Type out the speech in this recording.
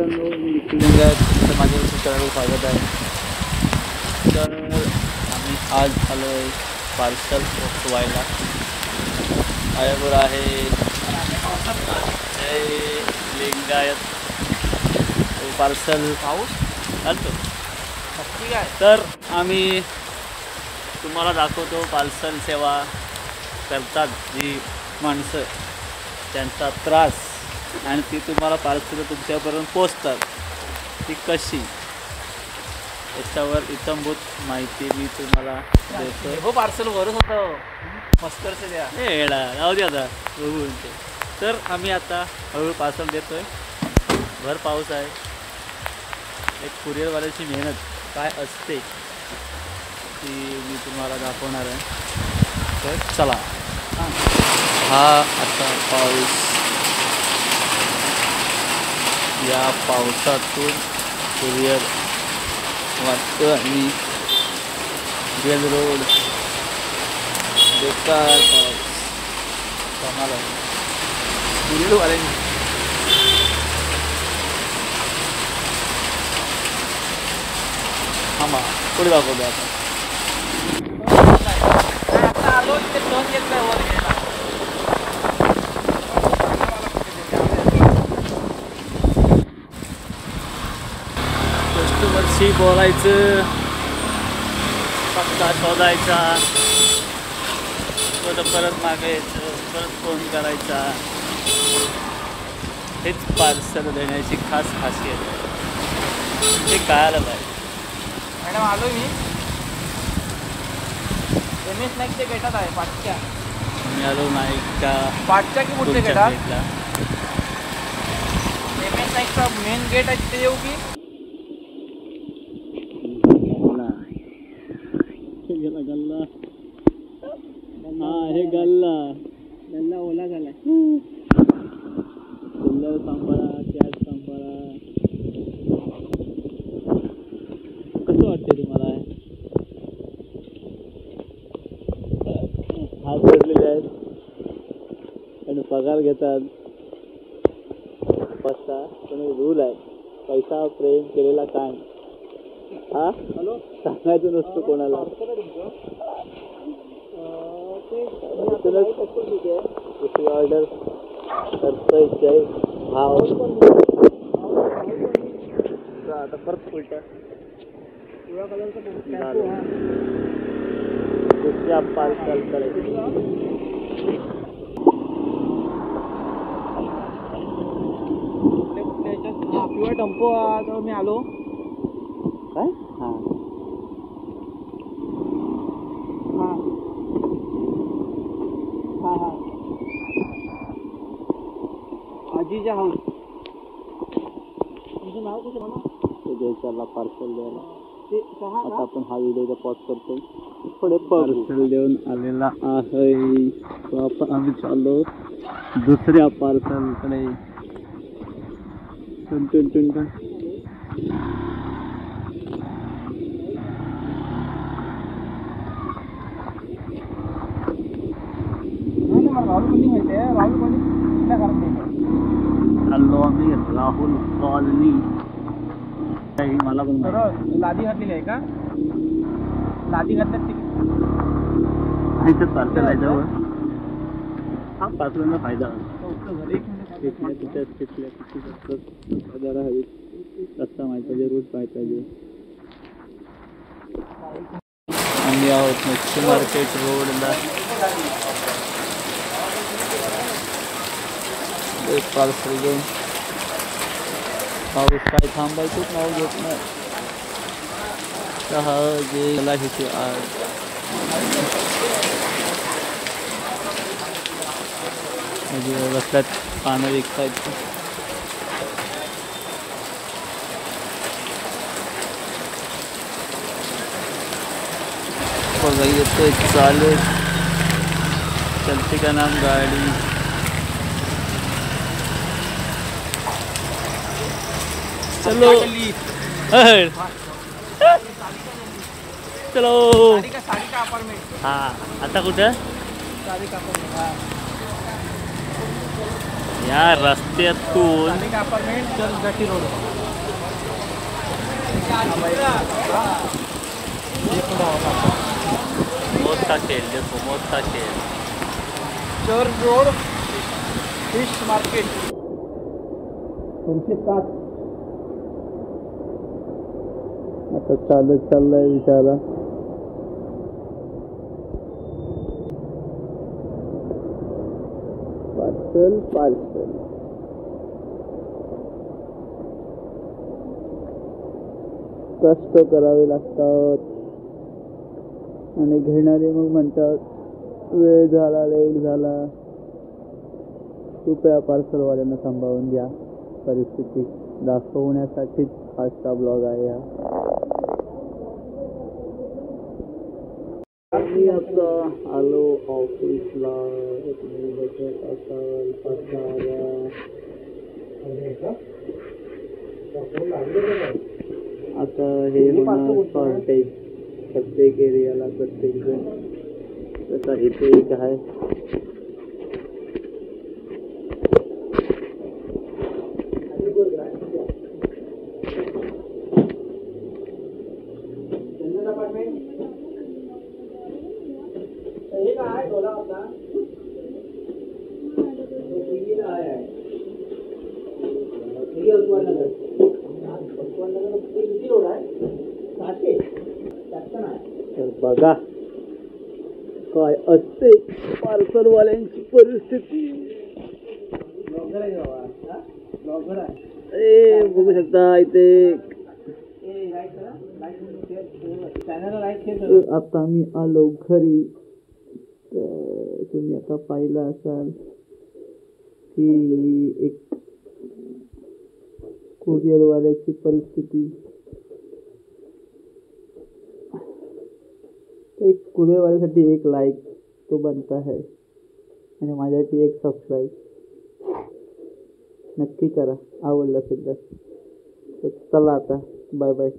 मित्रांनो, मी तुमचं माझ्या चॅनलवर स्वागत आहे. तर आम्ही आज आलो आहे पार्सल पोचवायला. माझ्याबरोबर आहे जय लिंगायत. पार्सल पाऊस चालतो. तर आम्ही तुम्हाला दाखवतो पार्सल सेवा करतात जी माणसं, त्यांचा त्रास आणि ती तुम्हाला पार्सल तुमच्यापर्यंत पोचतात ती कशी, याच्यावर इत्थंभूत माहिती मी तुम्हाला देतो. हो पार्सल वरच होतं मस्करचं द्या येडा राहू दे आता बघू. तर आम्ही आता हळूहळू पार्सल देतोय. भर पाऊस आहे. एक कुरिअरवाल्याची मेहनत काय असते ती मी तुम्हाला दाखवणार आहे. तर चला. हा असा पाऊस, या पावसातून कुरिअर वाटतं आणि गेल रोड बेकार पाऊस कमाल आहे. कुरिअरवाल्यांनी थांबा पुढे दाखवतो आता. आलो ते दोन घेतलं वर गेला. कस्टमरशी बोलायचं, पत्ता शोधायचा, परत मागायचं, परत फोन करायचा. हेच पार्सल देण्याची खास खासियत आहे. ते कळायला पाहिजे. मॅडम आलो मी MS नाईकच्या गेटात आहे. पाठच्या मी आलो नाईकच्या पाठच्या की पुढच्या गेटात गेटला. MS नाईकचा मेन गेट आहे तिथे येऊ की गेला गल्ला. हा हे गल्ला गल्ला ओला झालाय. चिल्लर सांभाळा, कॅश सांभाळा. कसं वाटते तुम्हाला? हात जोडलेले आहेत आणि पगार घेतात. पैसा पण रूल आहे. पैसा प्रेम केलेला काय हा सांगायचं नसतं कोणाला. दुसरी ऑर्डर करतोय जय भाव. आता परत उलटा दुसऱ्या पार्सल करायचं. पिवळा टेम्पो मी आलो काय. हां हां हां हां आजीच्या हाऊस. तुमचं नाव कसं म्हणा? जयचाला पार्सल द्यायला. ते सहा आता आपण हा व्हिडिओचा पॉज करतो. पुढे पार्सल देऊन आलेला आहे. तो आपण आम्ही चाललो दुसऱ्या पार्सलकडे. टन टन टन टन. राहुल कॉलनी माहिती आहे? राहुल कॉलनी कुठल्या घरात नाही. चाललो आम्ही राहुल कॉलनी. काही मला पण लादी घातलेली आहे का? लादी घातल्यात तिथं पार्सल आहे जवळ. हा पार्सलचा फायदा तिथल्या जरा हवी. रस्ता माहीत पाहिजे, रूट माहीत पाहिजे. आम्ही आहोत मच्छी मार्केट रोडला. एक पार्सल घेऊन पाऊस काय थांबायचंच नाव घेत नाही. चहा गेला इथे आज. म्हणजे रस्त्यात पानं विकतायत. बघा येतोय चालत. चलते का नाम गाडी. चलो चलो. सारिका अपार्टमेंट. हा आता कुठं? सारिका अपार्टमेंट. या रस्त्यातून सारिका अपार्टमेंट, चर्चगट्टी रोड. मोठा खेळ देखो, मोठा खेळ. Church road fish market 207. आता चालत चाललाय विचारा. Parcel parcel. कष्ट करावे लागतात आणि घेणारे मग म्हणतात वेळ झाला, लेट झाला. कृपया पार्सलवाल्यांना सांभाळून घ्या. परिस्थिती दाखवण्यासाठीच आजचा ब्लॉग आहे हा. मी आता आलो ऑफिसला. तुम्ही बघत असाल पसारा. आता हे होणार शॉर्टेज प्रत्येक एरियाला, प्रत्येक जण. तसा इथे एक आहे. तर बघा काय असते पार्सलवाल्यांची परिस्थिती. बघू शकता इथे. आता मी आलो घरी. तर तुम्ही आता पाहिलं असाल की एक कुरिअरवाल्याची परिस्थिती. एक कुरिअरवाल्यासाठी एक लाईक तो बनता है आणि माझ्यासाठी एक सबस्क्राईब नक्की करा आवडलं असेल तर. चला आता बाय बाय.